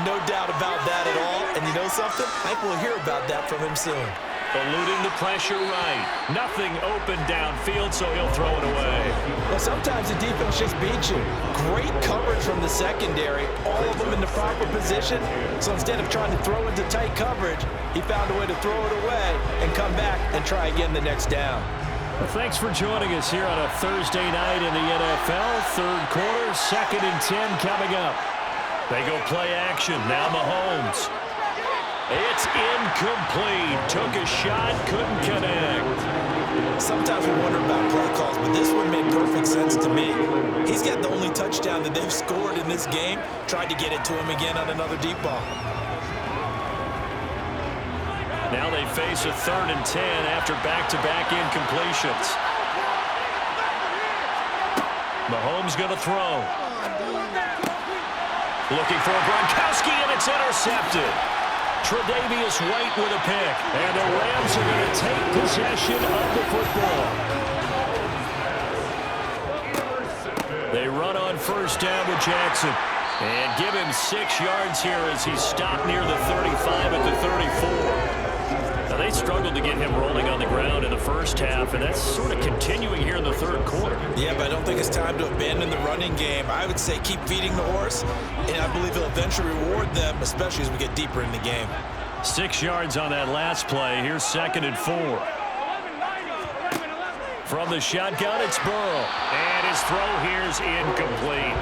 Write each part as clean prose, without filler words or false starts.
no doubt about that at all. And you know something? I think we'll hear about that from him soon. Eluding the pressure right. Nothing open downfield, so he'll throw it away. Well, sometimes the defense just beats you. Great coverage from the secondary, all of them in the proper position. So instead of trying to throw into tight coverage, he found a way to throw it away and come back and try again the next down. Well, thanks for joining us here on a Thursday night in the NFL. Third quarter, 2nd and 10 coming up. They go play action. Now Mahomes. It's incomplete. Took a shot, couldn't connect. Sometimes we wonder about play calls, but this one made perfect sense to me. He's got the only touchdown that they've scored in this game. Tried to get it to him again on another deep ball. Now they face a 3rd and 10 after back-to-back incompletions. Mahomes going to throw. Looking for Gronkowski, and it's intercepted. Tre'Davious White with a pick. And the Rams are going to take possession of the football. They run on 1st down with Jackson. And give him 6 yards here as he's stopped near the 35 at the 34. Now, they struggled to get him rolling on the ground in the first half, and that's sort of continuing here in the 3rd quarter. Yeah, but I don't think it's time to abandon the running game. I would say keep feeding the horse, and I believe he'll eventually reward them, especially as we get deeper in the game. 6 yards on that last play. Here's 2nd and 4. From the shotgun, it's Burrow. And his throw here's incomplete.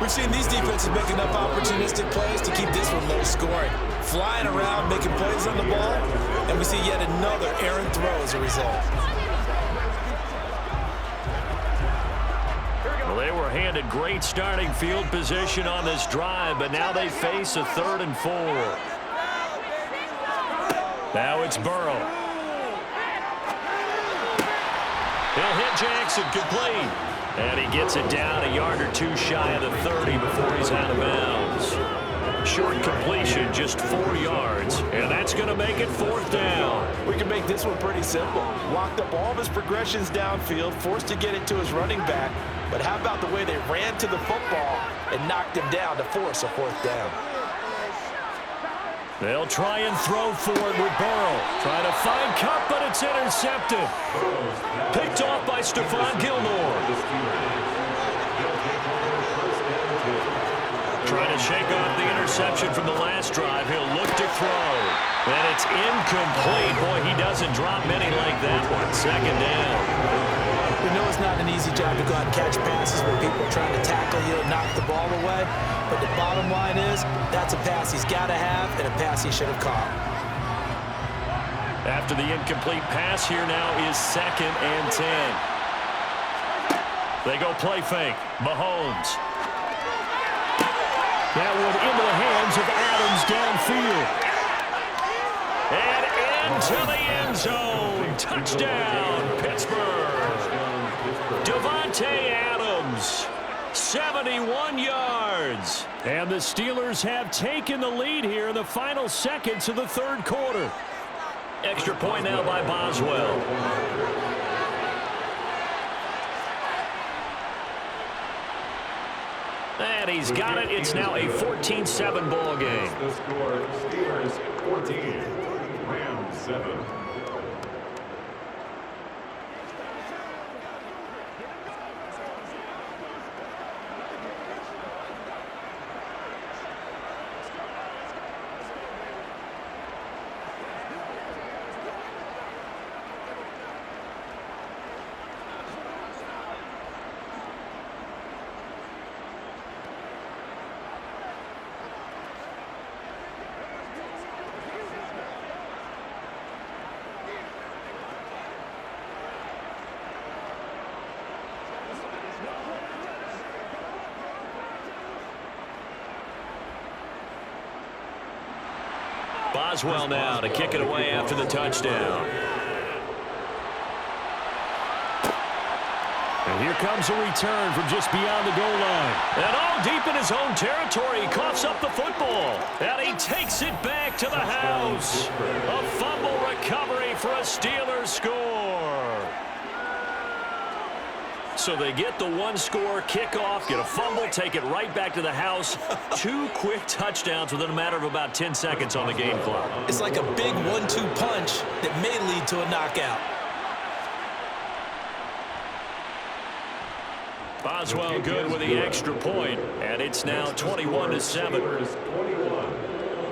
We've seen these defenses make enough opportunistic plays to keep this one low scoring. Flying around, making plays on the ball, and we see yet another errant throw as a result. Well, they were handed great starting field position on this drive, but now they face a 3rd and 4. Now it's Burrow. He'll hit Jackson, complete. And he gets it down a yard or 2 shy of the 30 before he's out of bounds. Short completion, just 4 yards, and that's going to make it 4th down. We can make this one pretty simple. Walked up all of his progressions downfield, forced to get it to his running back. But how about the way they ran to the football and knocked him down to force a 4th down? They'll try and throw for it with Burrow. Trying to find Cup, but it's intercepted. Picked off by Stephon Gilmore. Trying to shake off the interception from the last drive. He'll look to throw. And it's incomplete. Boy, he doesn't drop many like that one. 2nd down. We know it's not an easy job to go out and catch passes where people are trying to tackle you and knock the ball away. But the bottom line is, that's a pass he's got to have and a pass he should have caught. After the incomplete pass, here now is 2nd and 10. They go play fake. Mahomes. That one into the hands of Adams downfield. And into the end zone. Touchdown, Pittsburgh. Davante Adams, 71 yards. And the Steelers have taken the lead here in the final seconds of the 3rd quarter. Extra point now by Boswell. And he's got it. It's now a 14-7 ball game. The score, Steelers 14, Rams 7. Boswell now to kick it away after the touchdown. And here comes a return from just beyond the goal line. And all deep in his own territory, he coughs up the football. And he takes it back to the house. A fumble recovery for a Steelers score. So they get the one-score kickoff, get a fumble, take it right back to the house. 2 quick touchdowns within a matter of about 10 seconds on the game clock. It's like a big 1-2 punch that may lead to a knockout. Boswell good with the extra point, and it's now 21-7. 21,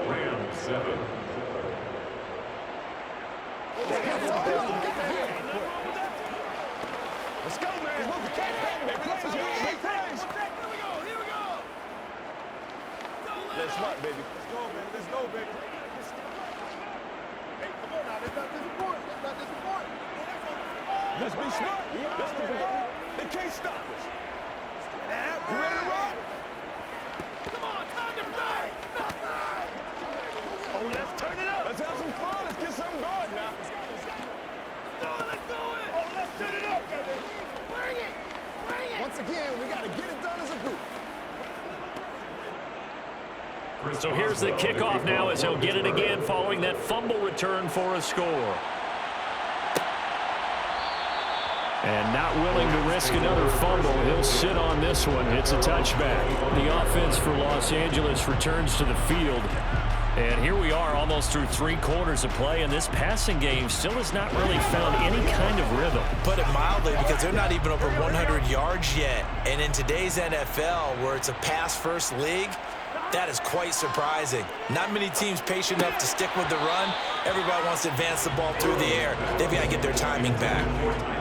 Rams 7. Let's go, man. Let's go, Let's smart, baby. Let's go, man. Let's go, baby. Hey, come on now. Let's not disappoint. Let's not disappoint. Let's be smart. Let's be smart. They can't stop us. Now, you ready to rock? Come on, time to play. Oh, let's turn it up. Let's have some fun. Let's get something going now. Let's do it. Oh, let's turn it up, baby. Bring it. Bring it. Once again, we got to get it done as a group. So here's the kickoff now as he'll get it again following that fumble return for a score. And not willing to risk another fumble, he'll sit on this one. It's a touchback. The offense for Los Angeles returns to the field. And here we are almost through 3 quarters of play, and this passing game still has not really found any kind of rhythm. Put it mildly, because they're not even over 100 yards yet. And in today's NFL, where it's a pass-first league, that is quite surprising. Not many teams patient enough to stick with the run. Everybody wants to advance the ball through the air. They've got to get their timing back.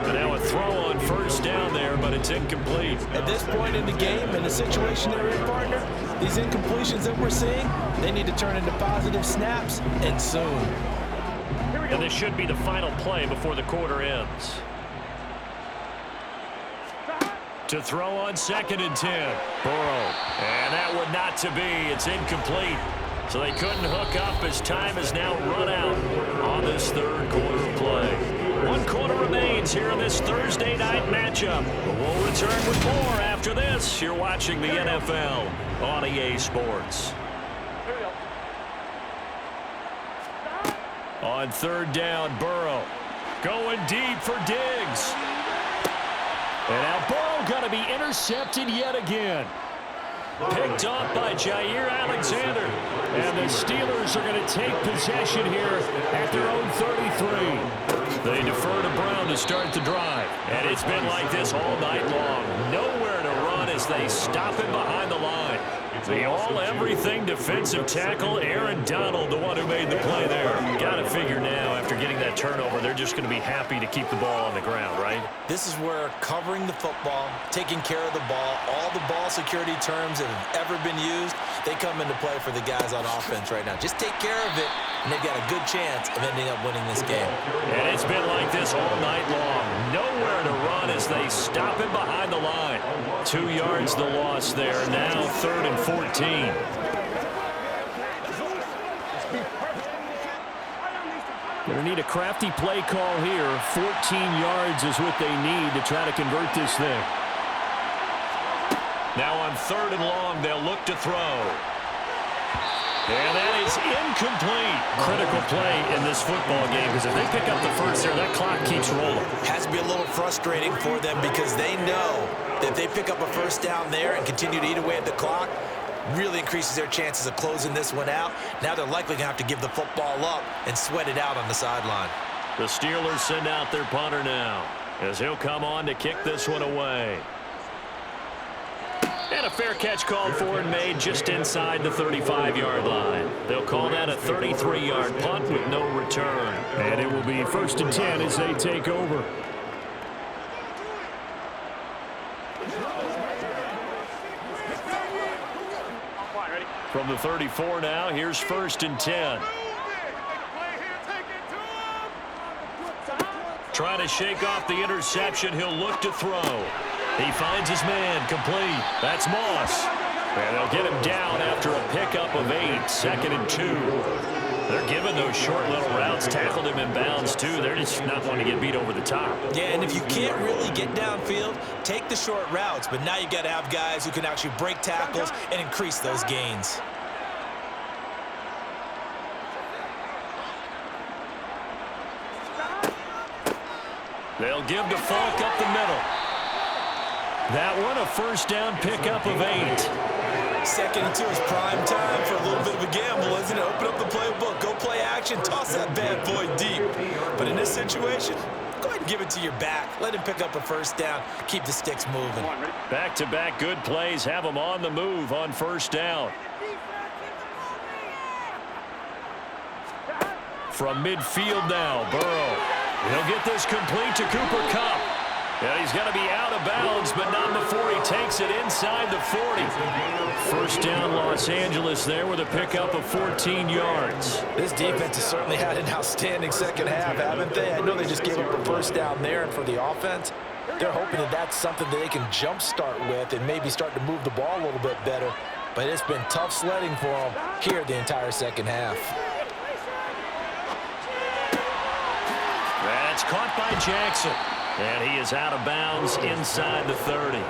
And now a throw on first down there, but it's incomplete. At this point in the game, in the situation they're in, partner, these incompletions that we're seeing, they need to turn into positive snaps, and soon. And this should be the final play before the quarter ends. To throw on 2nd and 10. Burrow. And that would not to be. It's incomplete. So they couldn't hook up as time is now run out on this 3rd quarter of play. 1 quarter remains here in this Thursday night matchup. We'll return with more after this. You're watching the NFL on EA Sports. On 3rd down, Burrow. Going deep for Diggs. And now Burrow going to be intercepted yet again. Picked off by Jair Alexander. And the Steelers are going to take possession here at their own 33. They defer to Brown to start the drive. And it's been like this all night long. Nowhere to run as they stop him behind the line. The all-everything defensive tackle, Aaron Donald, the one who made the play there. Got to figure now, after getting that turnover, they're just going to be happy to keep the ball on the ground, right? This is where covering the football, taking care of the ball, all the ball security terms that have ever been used, they come into play for the guys on offense right now. Just take care of it, and they've got a good chance of ending up winning this game. And it's been like this all night long. Nowhere to run as they stop him behind the line. 2 yards the loss there. Now 3rd and 14. They're going to need a crafty play call here. 14 yards is what they need to try to convert this thing. Now on 3rd and long, they'll look to throw. And that is incomplete. Critical play in this football game, because if they pick up the first there, that clock keeps rolling. Has to be a little frustrating for them, because they know that if they pick up a first down there and continue to eat away at the clock, really increases their chances of closing this one out. Now they're likely going to have to give the football up and sweat it out on the sideline. The Steelers send out their punter now, as he'll come on to kick this one away. And a fair catch called for and made just inside the 35-yard line. They'll call that a 33-yard punt with no return. And it will be 1st and 10 as they take over. From the 34 now, here's 1st and 10. Trying to shake off the interception, he'll look to throw. He finds his man, complete. That's Moss. And they'll get him down after a pickup of 8, 2nd and 2. They're giving those short little routes, tackled him in bounds too. They're just not wanting to get beat over the top. Yeah, and if you can't really get downfield, take the short routes. But now you've got to have guys who can actually break tackles and increase those gains. They'll give to Falk up the middle. That one, a first down pickup of 8. Second and 2 is prime time for a little bit of a gamble, isn't it? Open up the playbook, go play action, toss that bad boy deep. But in this situation, go ahead and give it to your back. Let him pick up a first down. Keep the sticks moving. Back-to-back good plays have them on the move on first down. From midfield now, Burrow. He'll get this complete to Cooper Kupp. Yeah, he's going to be out of bounds, but not before he takes it inside the 40. First down, Los Angeles there with a pickup of 14 yards. This defense has certainly had an outstanding second half, haven't they? I know they just gave up a first down there, and for the offense, they're hoping that that's something that they can jumpstart with and maybe start to move the ball a little bit better. But it's been tough sledding for them here the entire second half. That's caught by Jackson. And he is out of bounds inside the 30.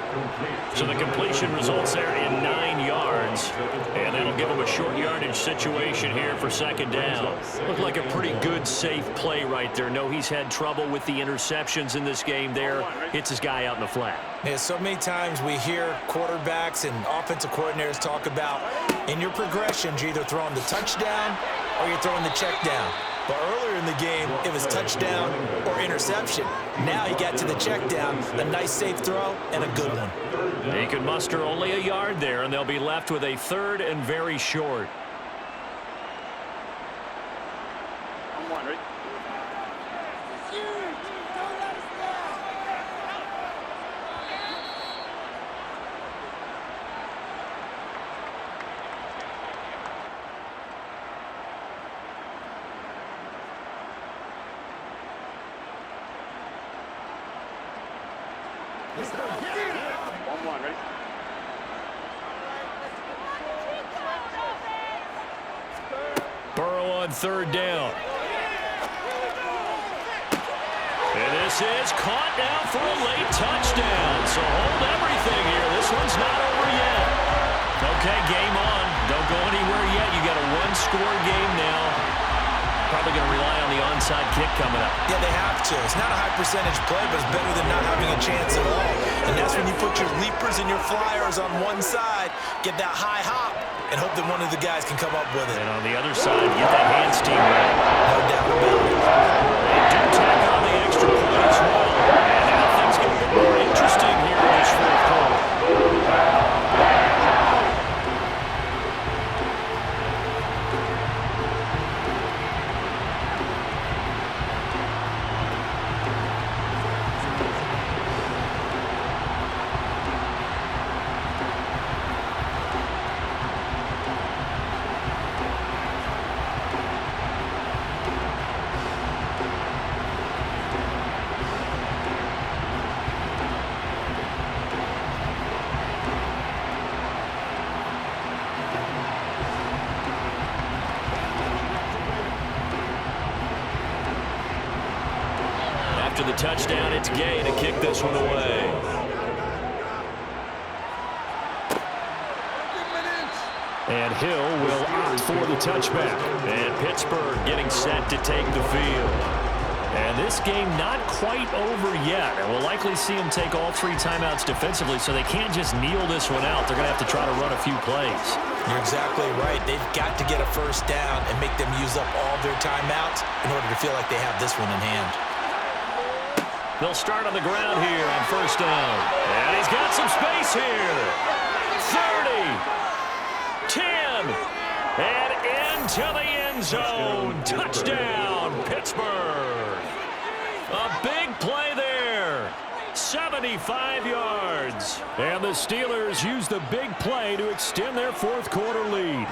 So the completion results there in 9 yards. And that'll give him a short yardage situation here for second down. Looked like a pretty good, safe play right there. No, he's had trouble with the interceptions in this game there. Hits his guy out in the flat. Yeah, so many times we hear quarterbacks and offensive coordinators talk about in your progressions, you're either throwing the touchdown or you're throwing the check down. But earlier in the game, it was touchdown or interception. Now he got to the check down, a nice safe throw, and a good one. He could muster only a yard there, and they'll be left with a third and very short. Burrow on third down. And this is caught now for a late touchdown. So hold everything here. This one's not over yet. Okay, game on. Don't go anywhere yet. You got a one-score game now. Probably going to rely on the onside kick coming up. Yeah, they have to. It's not a high percentage play, but it's better than not having a chance at all. And that's when you put your leapers and your flyers on one side, get that high hop, and hope that one of the guys can come up with it. And on the other side, get that hands team right. No doubt about it. They do tack on the extra point as well. And now things get a bit more interesting here in this fourth quarter. After the touchdown, it's Gay to kick this one away. And Hill will opt for the touchback. And Pittsburgh getting set to take the field. And this game not quite over yet. And we'll likely see them take all 3 timeouts defensively, so they can't just kneel this one out. They're going to have to try to run a few plays. You're exactly right. They've got to get a first down and make them use up all their timeouts in order to feel like they have this one in hand. They'll start on the ground here on first down. And he's got some space here. 30, 10, and into the end zone. Touchdown, Pittsburgh. A big play there. 75 yards. And the Steelers use the big play to extend their fourth quarter lead.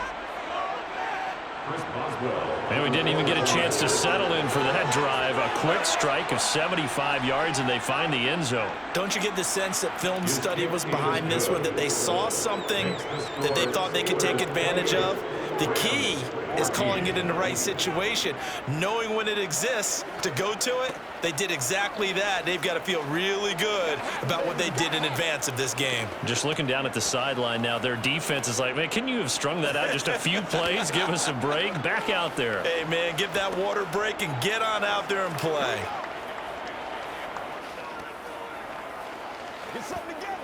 And we didn't even get a chance to settle in for that drive. A quick strike of 75 yards, and they find the end zone. Don't you get the sense that film study was behind this one, that they saw something that they thought they could take advantage of? The key is calling it in the right situation, knowing when it exists to go to it. They did exactly that. They've got to feel really good about what they did in advance of this game. Just looking down at the sideline now, their defense is like, man, can you have strung that out just a few plays? Give us a break. Back out there. Hey, man, give that water break and get on out there and play. Get something together.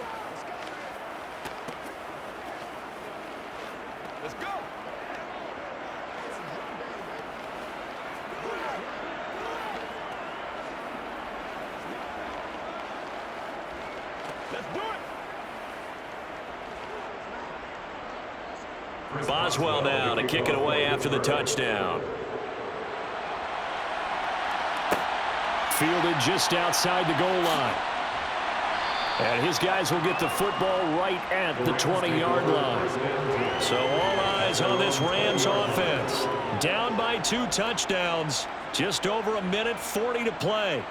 Boswell now to kick it away after the touchdown. Fielded just outside the goal line. And his guys will get the football right at the 20-yard line. So all eyes on this Rams offense. Down by 2 touchdowns. Just over a minute 40 to play.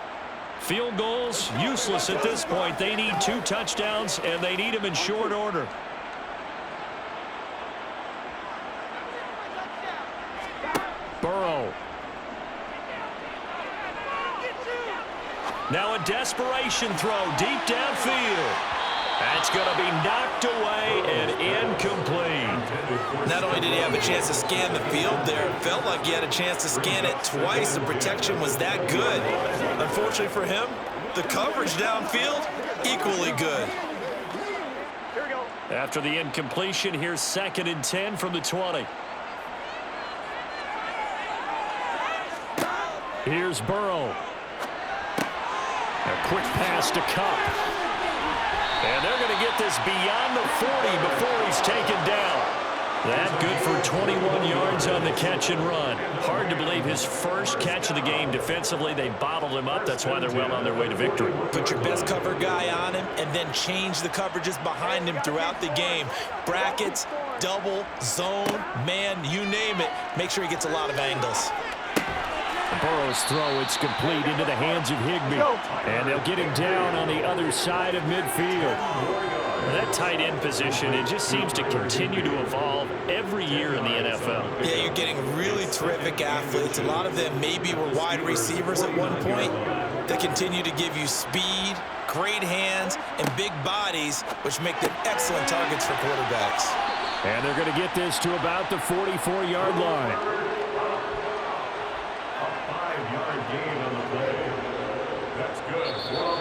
Field goals, useless at this point. They need 2 touchdowns, and they need them in short order. Burrow. Now a desperation throw deep downfield. That's going to be knocked away and incomplete. Not only did he have a chance to scan the field there, it felt like he had a chance to scan it twice. The protection was that good. Unfortunately for him, the coverage downfield, equally good. After the incompletion, here's 2nd and 10 from the 20. Here's Burrow. A quick pass to Cup. And they're going to get this beyond the 40 before he's taken down. That good for 21 yards on the catch and run. Hard to believe his first catch of the game defensively. They bottled him up. That's why they're well on their way to victory. Put your best cover guy on him and then change the coverages behind him throughout the game. Brackets, double, zone, man, you name it. Make sure he gets a lot of angles. Burrow's throw, it's complete into the hands of Higbee. And they'll get him down on the other side of midfield. That tight end position, it just seems to continue to evolve every year in the NFL. Yeah, you're getting really terrific athletes. A lot of them maybe were wide receivers at one point. They continue to give you speed, great hands, and big bodies, which make them excellent targets for quarterbacks. And they're going to get this to about the 44-yard line.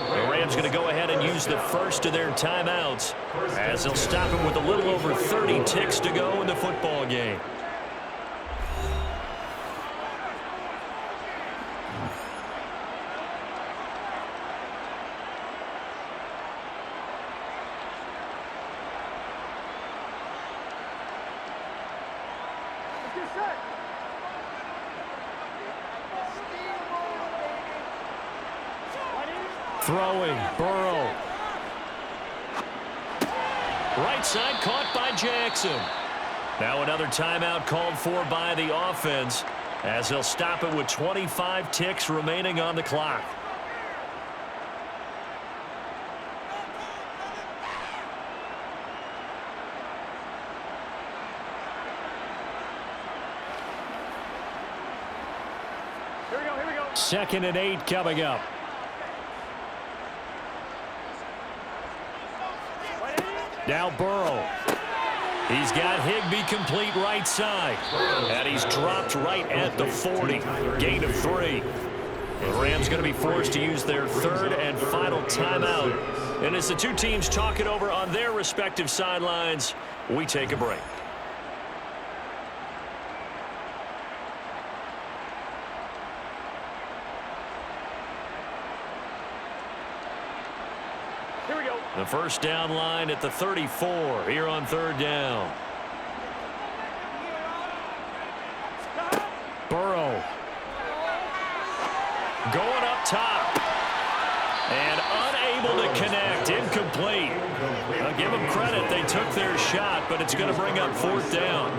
The Rams going to go ahead and use the first of their timeouts as they'll stop him with a little over 30 ticks to go in the football game. Throwing, Burrow. Right side caught by Jackson. Now another timeout called for by the offense as they'll stop it with 25 ticks remaining on the clock. Here we go. 2nd and 8 coming up. Now Burrow. He's got Higbee complete right side. And he's dropped right at the 40. Gain of 3. The Rams going to be forced to use their 3rd and final timeout. And as the two teams talk it over on their respective sidelines, we take a break. The first down line at the 34 here on 3rd down. Burrow. Going up top. And unable to connect. Incomplete. I'll give them credit. They took their shot, but it's going to bring up 4th down.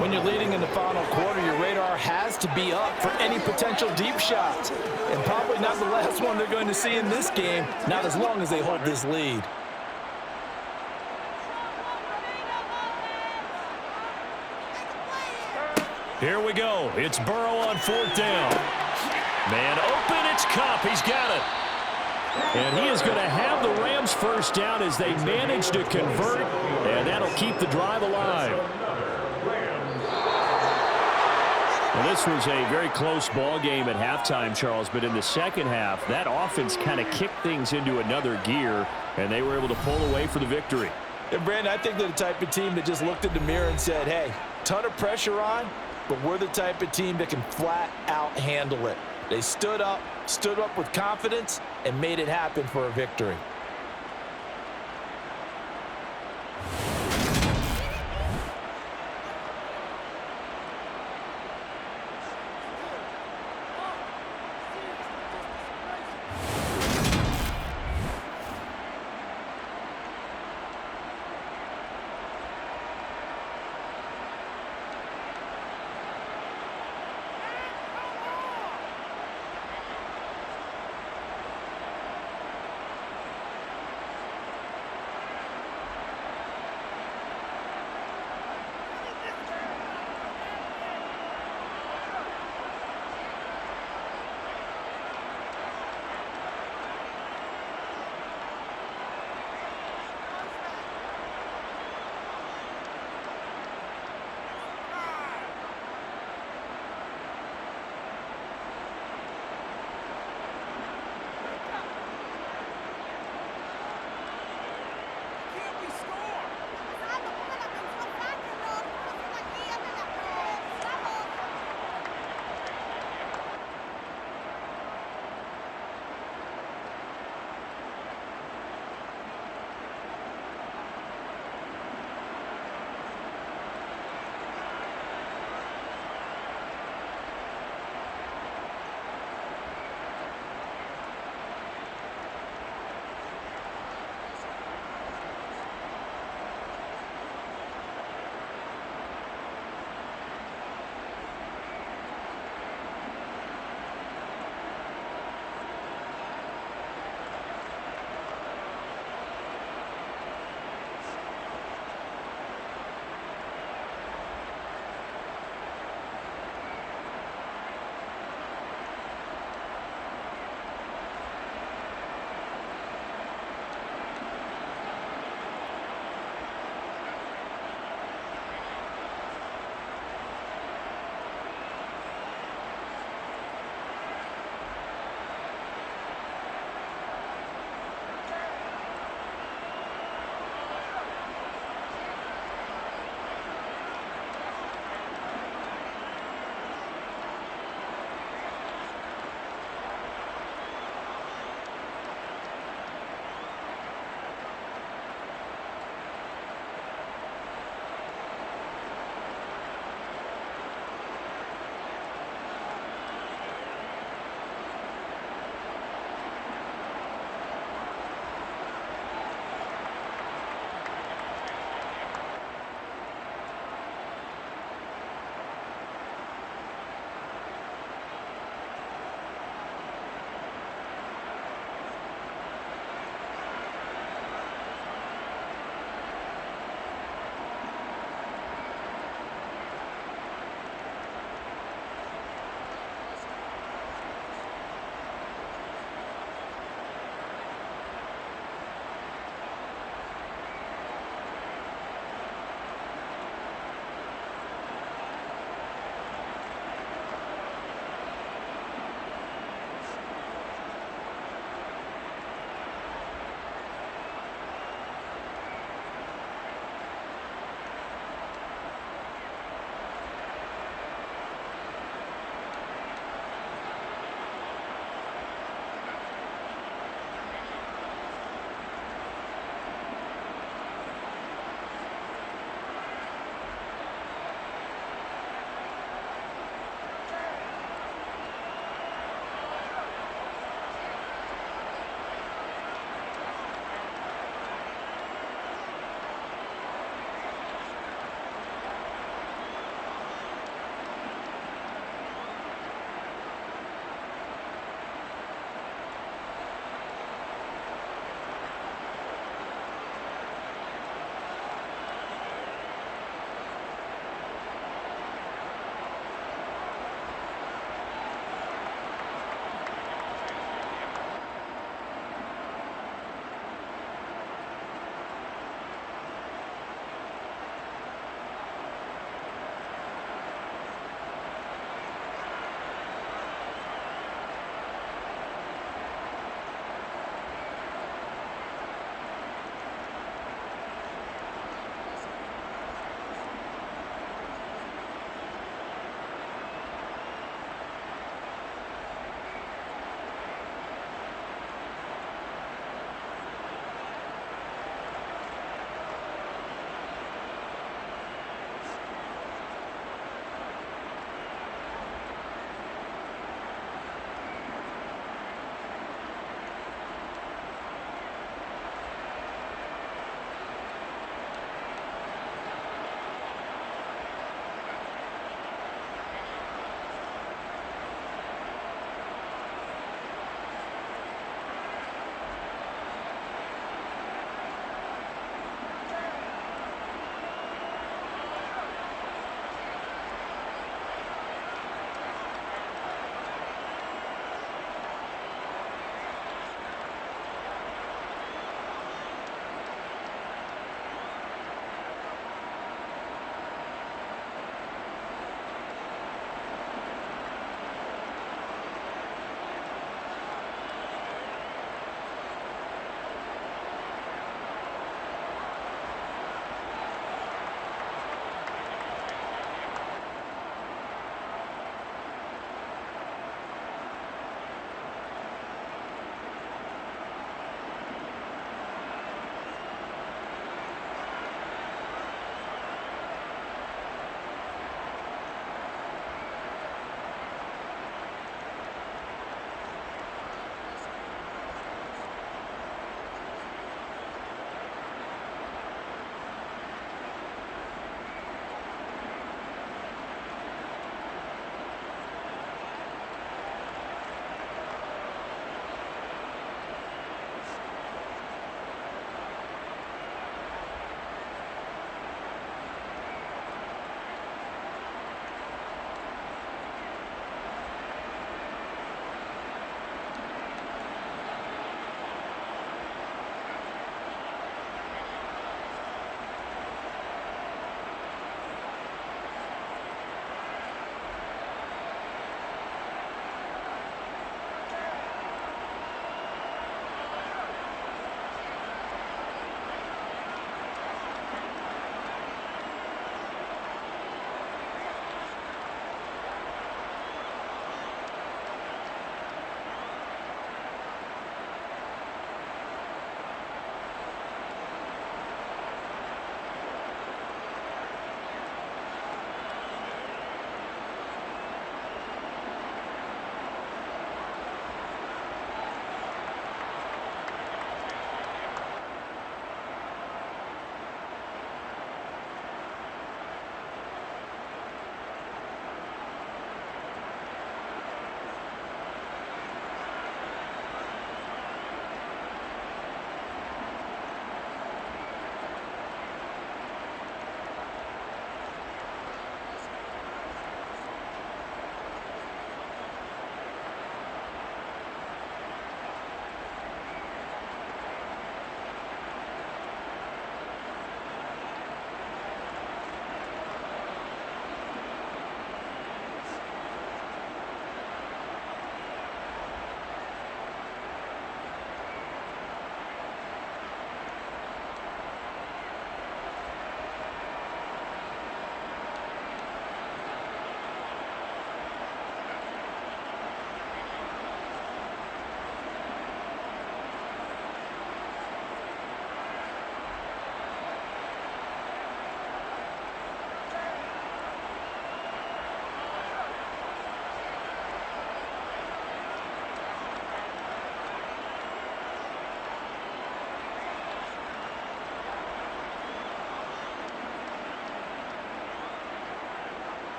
When you're leading in the final quarter, your radar has to be up for any potential deep shots. And probably not the last one they're going to see in this game, not as long as they hold this lead. Here we go. It's Burrow on 4th down. Man open, it's Cup. He's got it. And he is going to have the Rams first down as they manage to convert, and that'll keep the drive alive. Well, this was a very close ball game at halftime, Charles, but in the second half, that offense kind of kicked things into another gear, and they were able to pull away for the victory. And, Brandon, I think they're the type of team that just looked in the mirror and said, hey, ton of pressure on, but we're the type of team that can flat out handle it. They stood up with confidence, and made it happen for a victory.